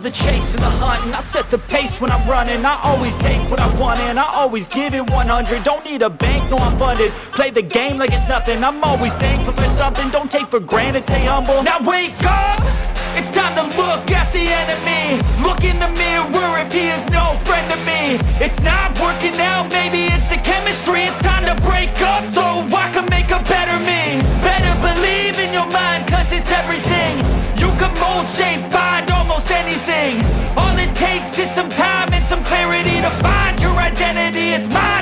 love the chase and the hunt, and I set the pace when I'm running. I always take what I want and I always give it 100. Don't need a bank, no I'm funded. Play the game like it's nothing. I'm always thankful for something. Don't take for granted, stay humble. Now wake up! It's time to look at the enemy. Look in the mirror if he is no friend to me. It's not working out, maybe it's the chemistry. It's time to break up so I can make a better me. Better believe in your mind, cause it's everything. You can mold, shape, find almost anything. All it takes is some time and some clarity to find your identity. It's mine.